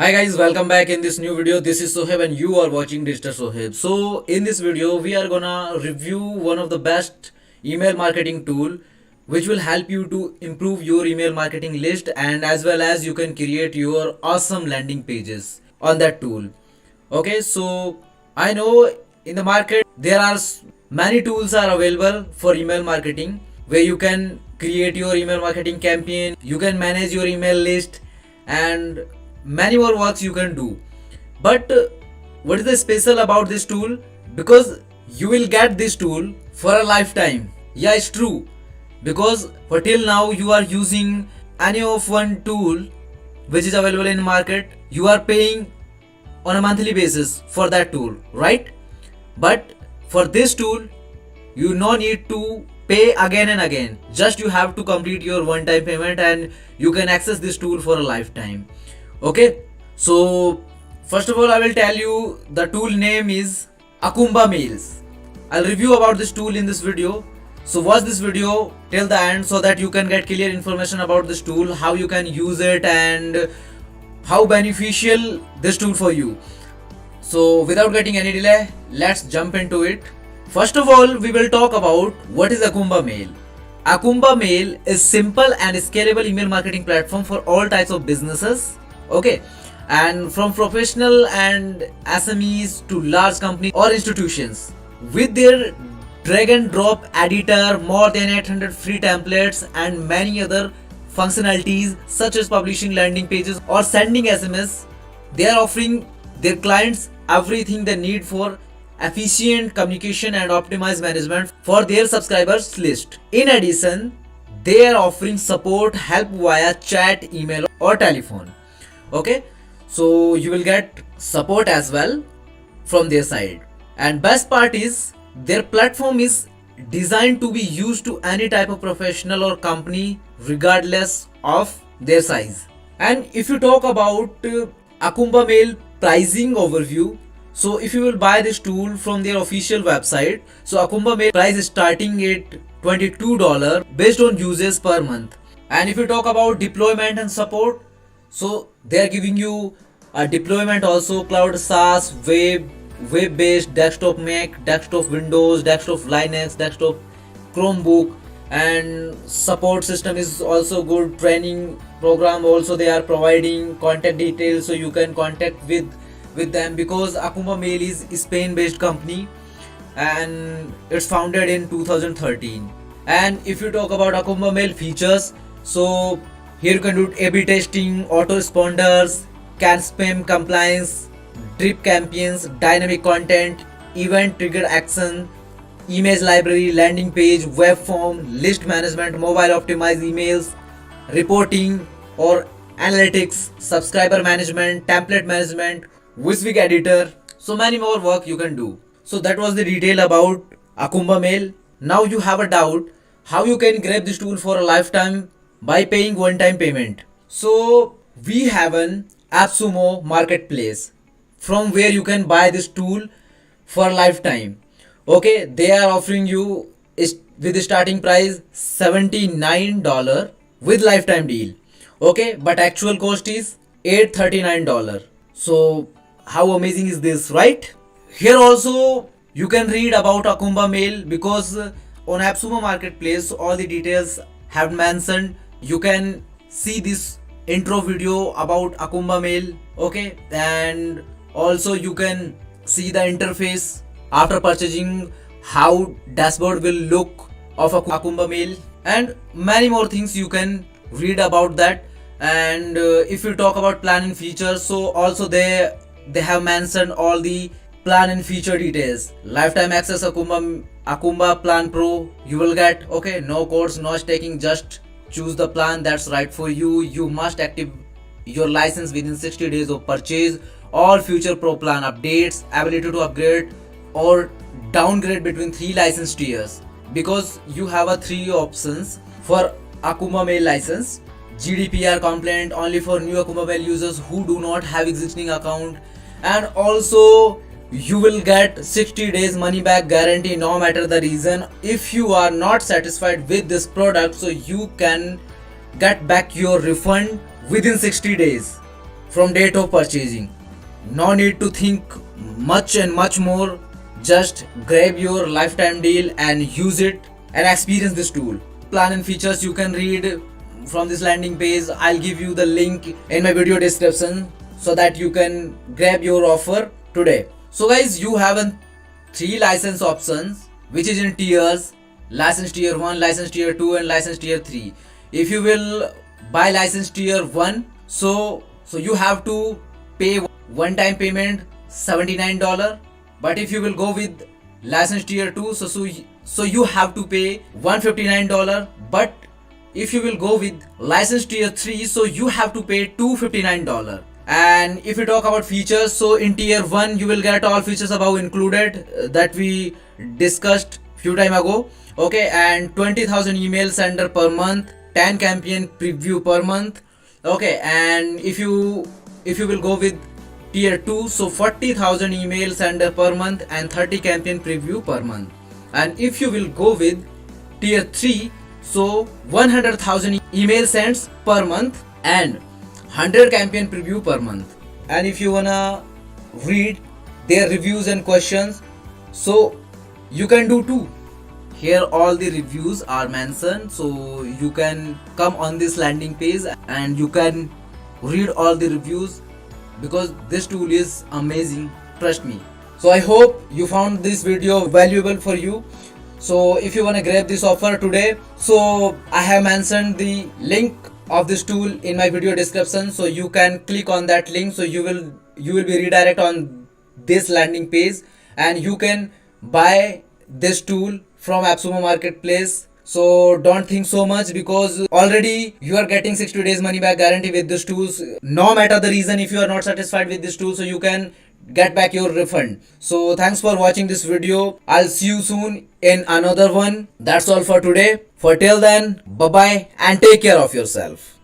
Hi guys, welcome back in this new video. This is Soheb and you are watching Digital Soheb. So in this video, we are gonna review one of the best email marketing tool which will help you to improve your email marketing list, and as well as you can create your awesome landing pages on that tool. Okay, so I know in the market there are many tools are available for email marketing where you can create your email marketing campaign, you can manage your email list, and many more works you can do. But what is the special about this tool? Because you will get this tool for a lifetime. Yeah, it's true. Because for till now you are using any of one tool which is available in market, you are paying on a monthly basis for that tool, right? But for this tool, you no need to pay again and again. Just you have to complete your one time payment and you can access this tool for a lifetime. Okay, so first of all I will tell you the tool name is Akumba Mails. I'll review about this tool in this video. So watch this video till the end so that you can get clear information about this tool, how you can use it, and how beneficial this tool for you. So without getting any delay, let's jump into it. First of all, we will talk about what is Akumba Mail. Akumba Mail is simple and scalable email marketing platform for all types of businesses. Okay, and from professional and SMEs to large companies or institutions. With their drag and drop editor, more than 800 free templates, and many other functionalities such as publishing landing pages or sending SMS, they are offering their clients everything they need for efficient communication and optimized management for their subscribers list. In addition, they are offering support help via chat, email, or telephone. Okay, so you will get support as well from their side. And best part is their platform is designed to be used to any type of professional or company regardless of their size. And if you talk about Akumba Mail pricing overview, so if you will buy this tool from their official website, so Akumba Mail price is starting at $22 based on users per month. And if you talk about deployment and support, so they are giving you a deployment also, cloud, SaaS, web-based, desktop Mac, desktop Windows, desktop Linux, desktop Chromebook, and support system is also good. Training program also they are providing, contact details so you can contact with them, because Akumba Mail is a Spain-based company and it's founded in 2013. And if you talk about Akumba Mail features, so here you can do A/B testing, auto responders, can spam compliance, drip campaigns, dynamic content, event triggered action, image library, landing page, web form, list management, mobile optimized emails, reporting or analytics, subscriber management, template management, WYSIWYG editor, so many more work you can do. So that was the detail about Akumba Mail. Now you have a doubt how you can grab this tool for a lifetime by paying one-time payment. So we have an AppSumo marketplace from where you can buy this tool for lifetime. Okay, they are offering you with the starting price $79 with lifetime deal. Okay, but actual cost is $839. So how amazing is this, right? Here also you can read about Akumba Mail, because on AppSumo marketplace all the details have mentioned. You can see this intro video about Akumba Mail. Okay, and also you can see the interface after purchasing, how dashboard will look of Akumba Mail, and many more things you can read about that. And if you talk about plan and features, so also they have mentioned all the plan and feature details. Lifetime access Akumba Plan Pro you will get. Okay, no codes, no staking, just choose the plan that's right for you. You must active your license within 60 days of purchase. All future pro plan updates, ability to upgrade or downgrade between 3 license tiers, because you have a 3 options for Akumba Mail license. GDPR compliant, only for new Akumba Mail users who do not have existing account, and also you will get 60 days money back guarantee no matter the reason. If you are not satisfied with this product, so you can get back your refund within 60 days. from date of purchasing. No need to think much and much more. Just grab your lifetime deal and use it and experience this tool. Plan and features you can read from this landing page. I'll give you the link in my video description so that you can grab your offer today. So guys, you have three license options which is in tiers: license tier 1, license tier 2 and license tier 3. If you will buy license tier 1, so you have to pay one time payment $79. But if you will go with license tier 2, so you have to pay $159. But if you will go with license tier 3, so you have to pay $259. And if you talk about features, so in tier 1 you will get all features above included that we discussed few time ago. Okay, and 20,000 email sender per month, 10 campaign preview per month. Okay, and if you will go with tier 2, so 40,000 email sender per month and 30 campaign preview per month. And if you will go with tier 3, so 100,000 email sends per month and 100 campaign preview per month. And if you wanna read their reviews and questions, so you can do too. Here all the reviews are mentioned, so you can come on this landing page and you can read all the reviews, because this tool is amazing, trust me. So I hope you found this video valuable for you. So if you want to grab this offer today, so I have mentioned the link of this tool in my video description, so you can click on that link. So you will be redirect on this landing page and you can buy this tool from AppSumo Marketplace. So don't think so much, because already you are getting 60 days money back guarantee with this tools. No matter the reason, if you are not satisfied with this tool, so you can get back your refund. So thanks for watching this video. I'll see you soon in another one. That's all for today. For till then, bye bye and take care of yourself.